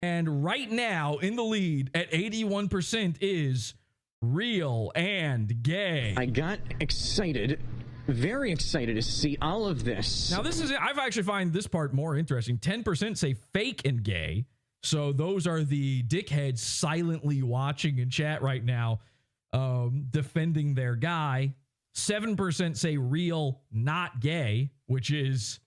And right now, in the lead at 81% is real and gay. I got excited, very excited to see all of this. Now, I've actually find this part more interesting. 10% say fake and gay. So those are the dickheads silently watching in chat right now, defending their guy. 7% say real, not gay, which is,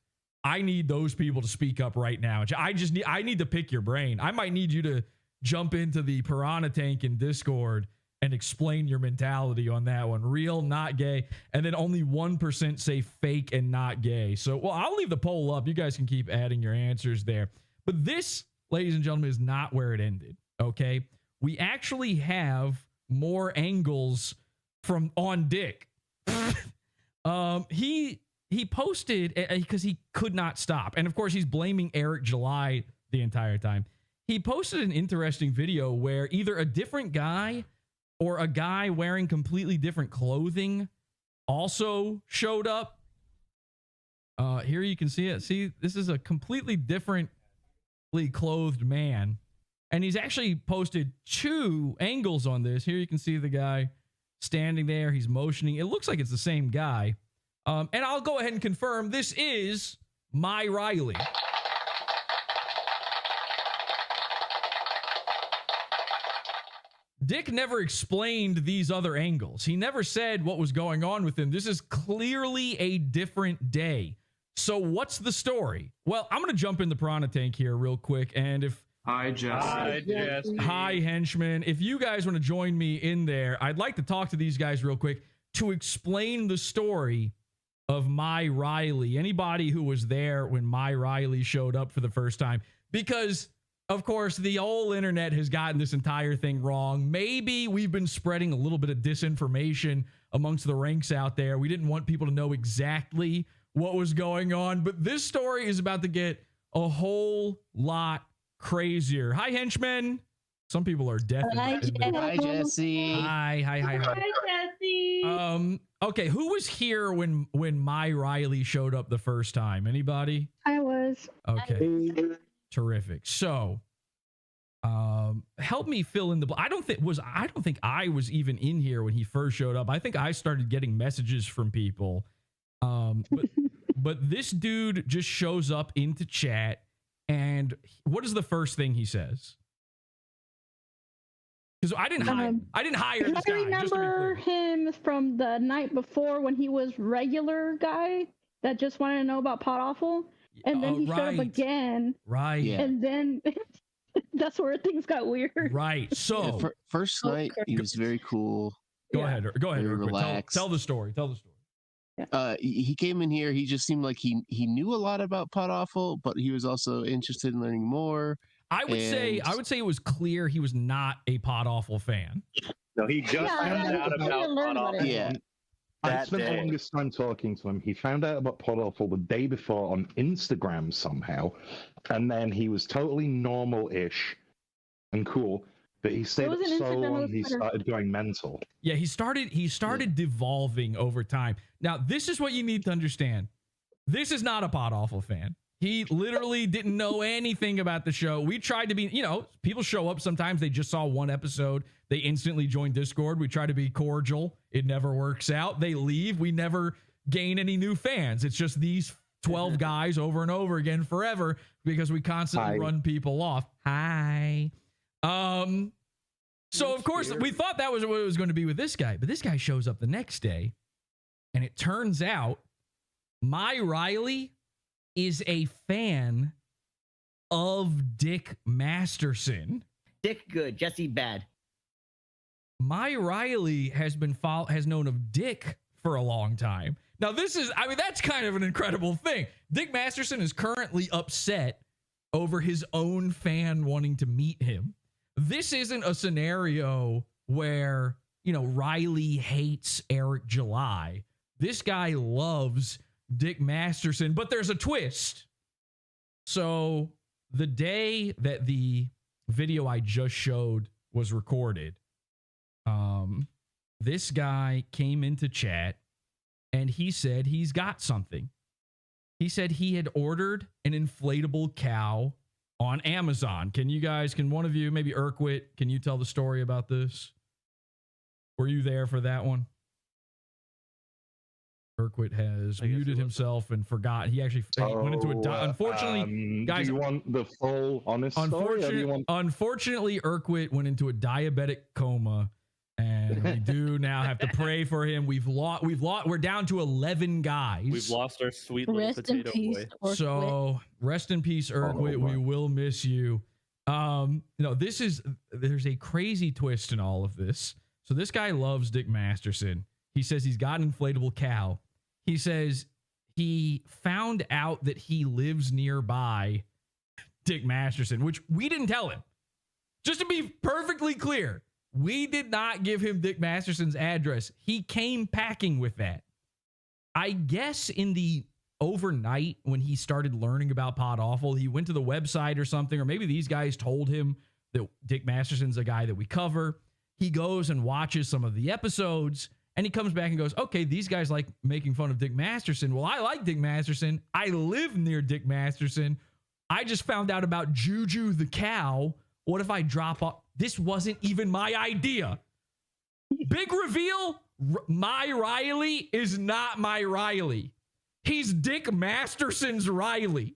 I need those people to speak up right now. I need to pick your brain. I might need you to jump into the Piranha Tank in Discord and explain your mentality on that one. Real, not gay. And then only 1% say fake and not gay. So, well, I'll leave the poll up. You guys can keep adding your answers there. But this, ladies and gentlemen, is not where it ended. Okay. We actually have more angles from on Dick. He posted because he could not stop. And of course, he's blaming Eric July the entire time. He posted an interesting video where either a different guy or a guy wearing completely different clothing also showed up. Here you can see it. See, this is a completely differently clothed man. And he's actually posted 2 angles on this. Here you can see the guy standing there. He's motioning. It looks like it's the same guy. And I'll go ahead and confirm this is My Riley. Dick never explained these other angles. He never said what was going on with him. This is clearly a different day. So what's the story? Well, I'm going to jump in the Piranha Tank here real quick. And if... Hi, Jesse. Hi, Jesse. Hi, henchman. If you guys want to join me in there, I'd like to talk to these guys real quick to explain the story of My Riley. Anybody who was there when My Riley showed up for the first time. Because, of course, the whole internet has gotten this entire thing wrong. Maybe we've been spreading a little bit of disinformation amongst the ranks out there. We didn't want people to know exactly what was going on. But this story is about to get a whole lot crazier. Hi, henchmen. Some people are definitely. Hi, Jesse. Hi, Jesse. Okay, who was here when My Riley showed up the first time? Anybody? I was. Okay. Terrific. So, help me fill in the I don't think I was even in here when he first showed up. I think I started getting messages from people. But this dude just shows up into chat, and what is the first thing he says? Because I didn't hire this guy. I remember him from the night before when he was regular guy that just wanted to know about Pot Awful, and then he showed up again. Right. Yeah. And then that's where things got weird. Right. So first night he was very cool. Go ahead. Very relaxed. Tell the story. He came in here. He just seemed like he knew a lot about Pot Awful, but he was also interested in learning more. I would say it was clear he was not a Pot Awful fan. No, he just found out about Pot Awful. Yeah. I spent the longest time talking to him. He found out about Pot Awful the day before on Instagram somehow, and then he was totally normal-ish and cool. But he stayed up so long, he started going mental. Yeah, he started devolving over time. Now, this is what you need to understand. This is not a Pot Awful fan. He literally didn't know anything about the show. We tried to be, people show up sometimes. They just saw one episode. They instantly join Discord. We try to be cordial. It never works out. They leave. We never gain any new fans. It's just these 12 guys over and over again forever because we constantly run people off. Hi. So of course we thought that was what it was going to be with this guy, but this guy shows up the next day, and it turns out My Riley is a fan of Dick Masterson. Dick good, Jesse bad. My Riley has known of Dick for a long time. Now that's kind of an incredible thing. Dick Masterson is currently upset over his own fan wanting to meet him. This isn't a scenario where, Riley hates Eric July. This guy loves Dick Masterson, but there's a twist. So the day that the video I just showed was recorded, this guy came into chat and he said he's got something. He said he had ordered an inflatable cow on Amazon. Can one of you, maybe Urquit, can you tell the story about this? Were you there for that one? Urquit has muted himself and forgot. He actually went into a unfortunately, guys. Do you want the full honest story? Or do you want... Unfortunately, Urquit went into a diabetic coma, and we do now have to pray for him. We're down to 11 guys. We've lost our sweet little potato boy. So rest in peace, Urquit. We will miss you. There's a crazy twist in all of this. So this guy loves Dick Masterson. He says he's got an inflatable cow. He says he found out that he lives nearby Dick Masterson, which we didn't tell him. Just to be perfectly clear, we did not give him Dick Masterson's address. He came packing with that. I guess in the overnight when he started learning about Pod Awful, he went to the website or something, or maybe these guys told him that Dick Masterson's a guy that we cover. He goes and watches some of the episodes, and he comes back and goes, okay, these guys like making fun of Dick Masterson. Well, I like Dick Masterson. I live near Dick Masterson. I just found out about Juju the cow. What if I drop off? This wasn't even my idea. Big reveal, my Riley is not my Riley. He's Dick Masterson's Riley.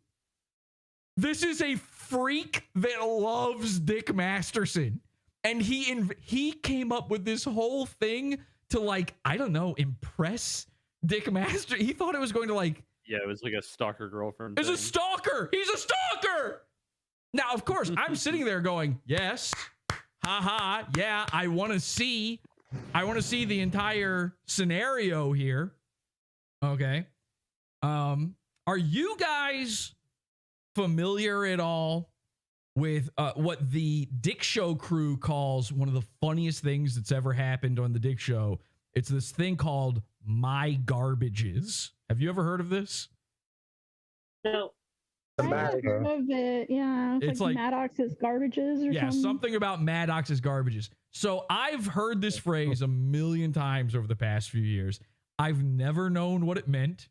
This is a freak that loves Dick Masterson. And he came up with this whole thing to, like, I don't know, impress Dick Master. He thought it was going to, like... Yeah, it was like a stalker girlfriend. It's a stalker! He's a stalker! Now, of course, I'm sitting there going, yes, haha, yeah, I want to see the entire scenario here. Okay. Are you guys familiar at all with what the Dick Show crew calls one of the funniest things that's ever happened on the Dick Show? It's this thing called My Garbages. Have you ever heard of this? No. I heard of it. Yeah, it's like Maddox's garbages or something. Yeah, something about Maddox's garbages. So I've heard this phrase a million times over the past few years. I've never known what it meant,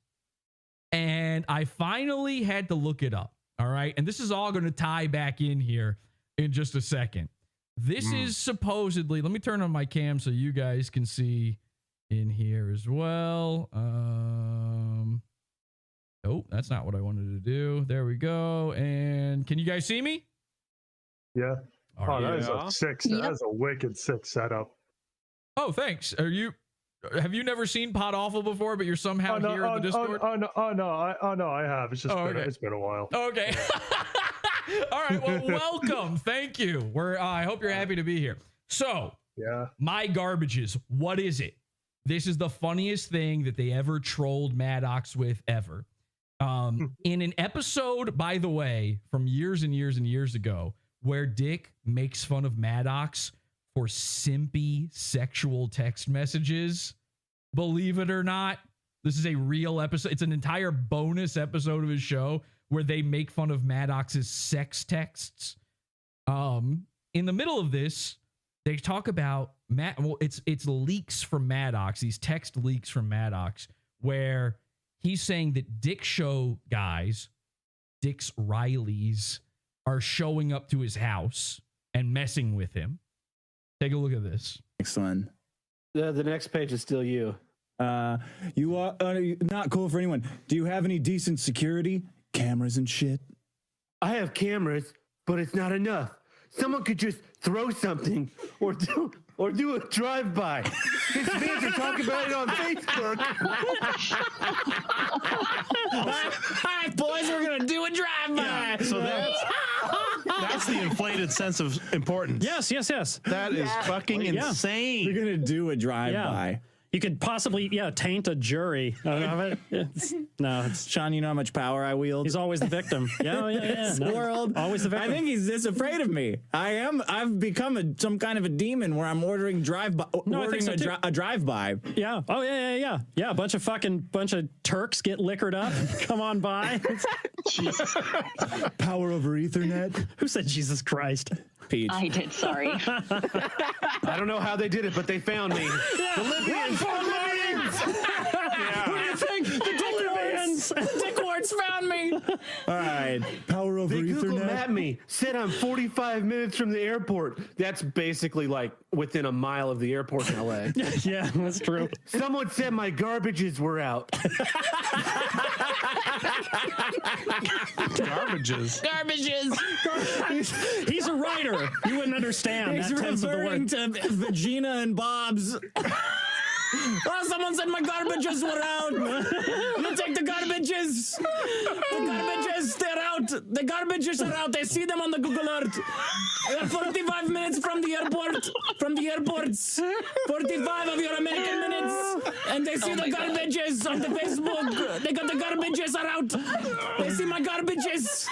and I finally had to look it up. All right. And this is all going to tie back in here in just a second. This is supposedly, let me turn on my cam so you guys can see in here as well. Nope, that's not what I wanted to do. There we go. And can you guys see me? Yeah. All right. That is a sick. That is a wicked sick setup. Oh, thanks. Have you never seen Pod Awful before, but you're somehow here in the Discord? I have. It's just it's been a while. Okay. All right. Well, welcome. Thank you. I hope you're happy to be here. So, yeah. My Garbages. What is it? This is the funniest thing that they ever trolled Maddox with ever. In an episode, by the way, from years and years and years ago, where Dick makes fun of Maddox for simpy sexual text messages. Believe it or not, this is a real episode. It's an entire bonus episode of his show where they make fun of Maddox's sex texts. In the middle of this, they talk about it's leaks from Maddox, these text leaks from Maddox, where he's saying that Dick Show guys, Dick's Rileys, are showing up to his house and messing with him. Take a look at this. Next one. The next page is still you. You are not cool for anyone. Do you have any decent security? Cameras and shit? I have cameras, but it's not enough. Someone could just throw something or do a drive-by. His fans are talking about it on Facebook. All right, boys, we're going to do a drive-by. Yeah, so that's the inflated sense of importance. Yes. That is fucking insane. You're going to do a drive-by. Yeah. You could possibly, taint a jury. It's Sean, you know how much power I wield? He's always the victim. This world. Always the victim. I think he's just afraid of me. I've become some kind of a demon where I'm ordering drive-by. A drive-by. Yeah. Oh, yeah. Yeah, a bunch of Turks get liquored up. Come on by. Power over Ethernet. Who said Jesus Christ? Peach. I did, sorry. I don't know how they did it, but they found me. The Libyans! What do you think? The Dick Wars! Dick War It's found me. All right. Power over They Google Ethernet. Map me. Said I'm 45 minutes from the airport. That's basically like within a mile of the airport in LA. Yeah, that's true. Someone said my garbages were out. Garbages. He's a writer. You wouldn't understand He's that tense of the referring word. to Vagina and Bob's. Oh, someone said my garbages were out. You take the garbages. The garbages, they're out. The garbages are out. I see them on the Google Earth. They're 45 minutes from the airport. From the airports. 45 of your American minutes. And they see the garbages on the Facebook. They got the garbages are out. They see my garbages.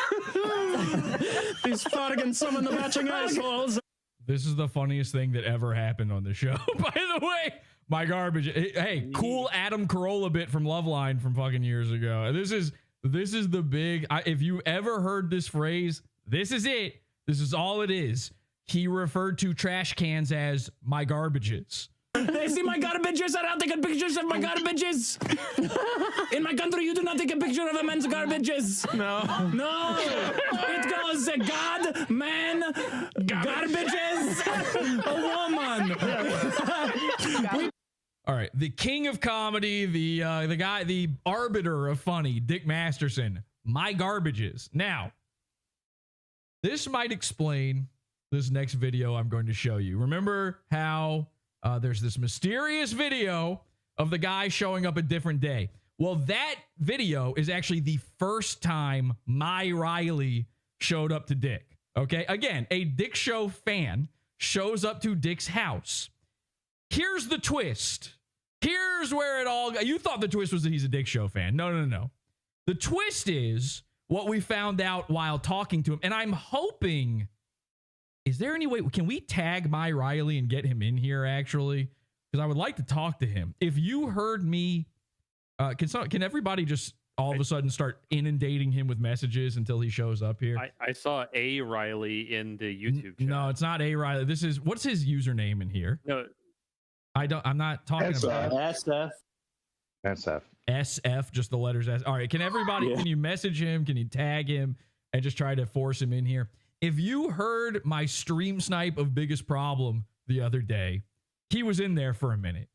These fucking summon the matching assholes. This is the funniest thing that ever happened on the show. By the way, my garbage. Hey, cool Adam Carolla bit from Loveline from fucking years ago. This is the big. If you ever heard this phrase, this is it. This is all it is. He referred to trash cans as my garbages. They see my garbages are out. They got pictures of my garbages. In my country, you do not take a picture of a man's garbages. No. It goes God, man, garbages, a woman. All right, the king of comedy, the arbiter of funny, Dick Masterson. My garbages. Now, this might explain this next video I'm going to show you. Remember how there's this mysterious video of the guy showing up a different day? Well, that video is actually the first time My Riley showed up to Dick. Okay, again, a Dick Show fan shows up to Dick's house. Here's the twist. Here's where it all... You thought the twist was that he's a Dick Show fan. No. The twist is what we found out while talking to him. And I'm hoping... Is there any way... Can we tag My Riley and get him in here, actually? Because I would like to talk to him. If you heard me... Can everybody just all of a sudden start inundating him with messages until he shows up here? I saw A Riley in the YouTube chat. No, it's not A Riley. This is... What's his username in here? No. I'm not talking about SF, just the letters S. All right, can everybody, Can you message him? Can you tag him and just try to force him in here? If you heard my stream snipe of Biggest Problem the other day, he was in there for a minute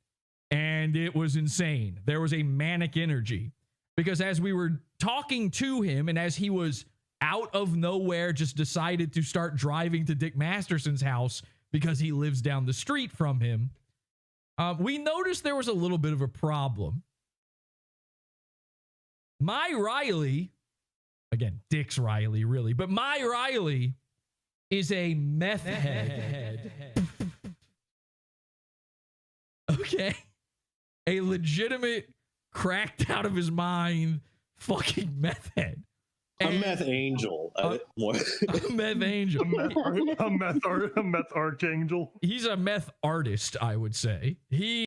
and it was insane. There was a manic energy because as we were talking to him and as he was out of nowhere just decided to start driving to Dick Masterson's house because he lives down the street from him, we noticed there was a little bit of a problem. My Riley, again, Dick's Riley, really, but My Riley is a meth head. Okay. A legitimate, cracked out of his mind fucking meth head. A meth angel. A meth angel. A meth archangel. He's a meth artist, I would say. He